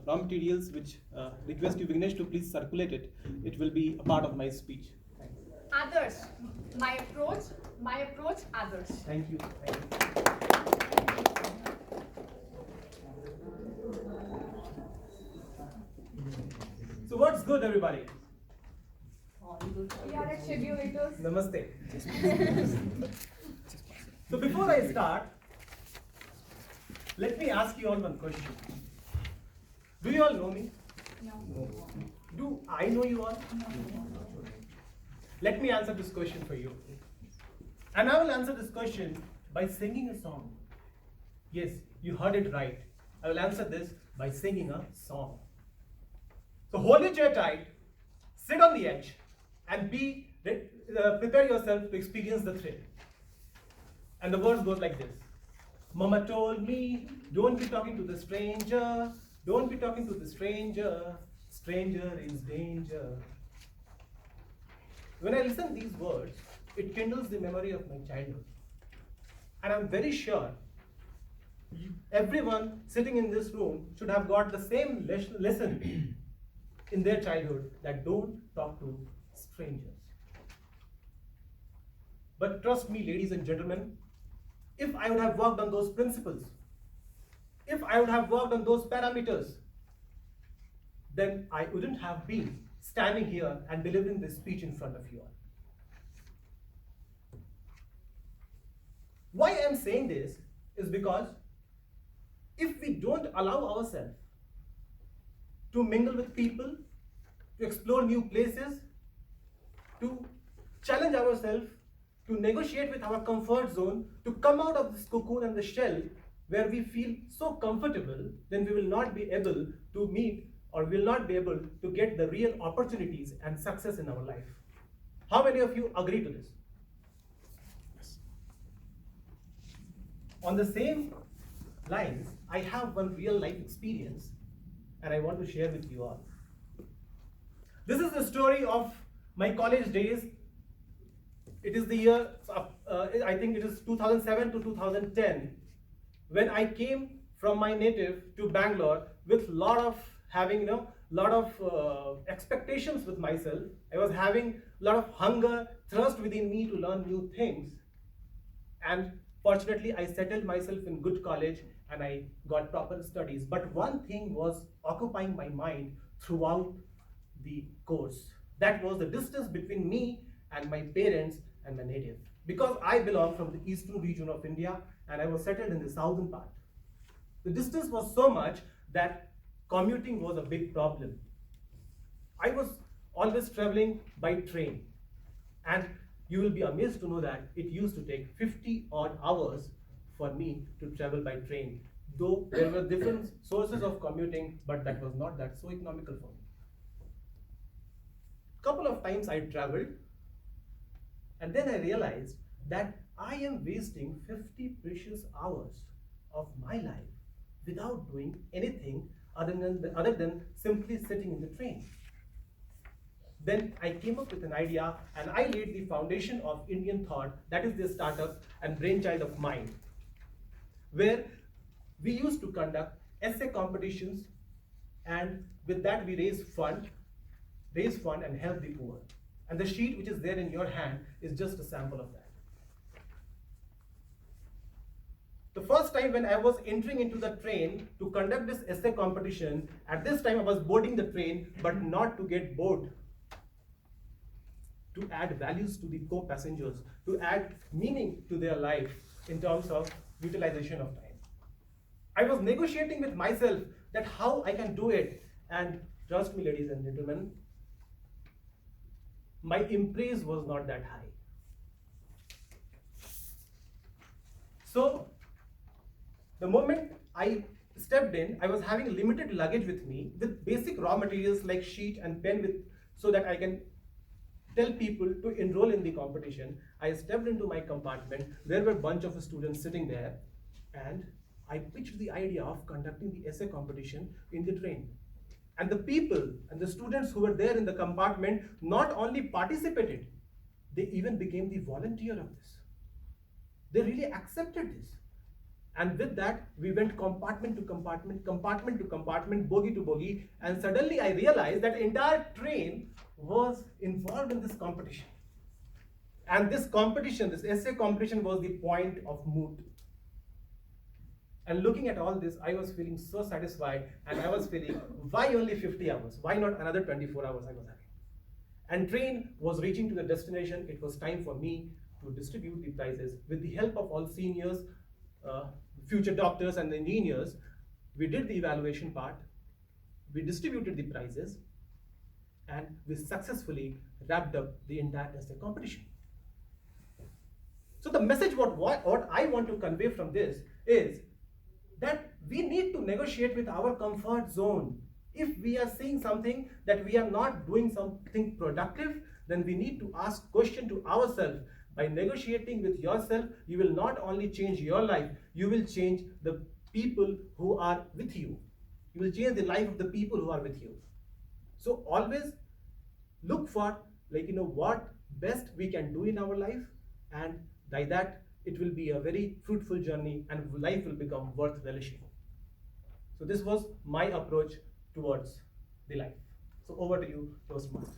raw materials which request you, Vignesh, to please circulate it. It will be a part of my speech. Others, my approach, others. Thank you. Thank you. So what's good, everybody? We are at schedulators. Namaste. So before I start, let me ask you all one question. Do you all know me? No. Do I know you all? Let me answer this question for you. And I will answer this question by singing a song. Yes, you heard it right. I will answer this by singing a song. So hold your chair tight, sit on the edge, and prepare yourself to experience the thrill. And the verse goes like this. Mama told me, don't be talking to the stranger. Don't be talking to the stranger. Stranger is danger. When I listen to these words, it kindles the memory of my childhood. And I'm very sure everyone sitting in this room should have got the same lesson in their childhood, that don't talk to strangers. But trust me, ladies and gentlemen, if I would have worked on those principles, if I would have worked on those parameters, then I wouldn't have been standing here and delivering this speech in front of you all. Why I'm saying this is because if we don't allow ourselves to mingle with people, to explore new places, to challenge ourselves, to negotiate with our comfort zone, to come out of this cocoon and the shell where we feel so comfortable, then we will not be able to meet or will not be able to get the real opportunities and success in our life. How many of you agree to this? Yes. On the same lines, I have one real life experience and I want to share with you all. This is the story of my college days. It is the year, I think it is 2007 to 2010, when I came from my native to Bangalore with having lot of expectations with myself. I was having a lot of hunger, thirst within me to learn new things. And fortunately, I settled myself in good college and I got proper studies. But one thing was occupying my mind throughout the course. That was the distance between me and my parents and my native. Because I belong from the eastern region of India and I was settled in the southern part. The distance was so much that commuting was a big problem. I was always traveling by train. And you will be amazed to know that it used to take 50 odd hours for me to travel by train. Though there were different sources of commuting, but that was not that so economical for me. Couple of times I traveled, and then I realized that I am wasting 50 precious hours of my life without doing anything other than simply sitting in the train. Then I came up with an idea and I laid the foundation of Indian thought, that is the startup and brainchild of mine, where we used to conduct essay competitions, and with that we raise fund and help the poor. And the sheet which is there in your hand is just a sample of that. The first time when I was entering into the train to conduct this essay competition, at this time I was boarding the train, but not to get bored, to add values to the co-passengers, to add meaning to their life in terms of utilization of time. I was negotiating with myself that how I can do it, and trust me, ladies and gentlemen, my emprise was not that high. So, the moment I stepped in, I was having limited luggage with me, with basic raw materials like sheet and pen, so that I can tell people to enroll in the competition. I stepped into my compartment. There were a bunch of students sitting there, and I pitched the idea of conducting the essay competition in the train. And the people and the students who were there in the compartment not only participated, they even became the volunteer of this. They really accepted this. And with that, we went compartment to compartment, compartment to compartment, bogie to bogie, and suddenly I realized that entire train was involved in this competition. And this competition, this essay competition, was the point of moot. And looking at all this, I was feeling so satisfied, and I was feeling, why only 50 hours? Why not another 24 hours I was having? And train was reaching to the destination. It was time for me to distribute the prizes. With the help of all seniors, future doctors and engineers, we did the evaluation part, we distributed the prizes, and we successfully wrapped up the entire essay competition. So the message what I want to convey from this is that we need to negotiate with our comfort zone. If we are seeing something that we are not doing something productive, then we need to ask question to ourselves. By negotiating with yourself, you will not only change your life, you will change the people who are with you. You will change the life of the people who are with you. So always look for what best we can do in our life, and by that it will be a very fruitful journey and life will become worth relishing. So this was my approach towards the life. So over to you, Toastmaster.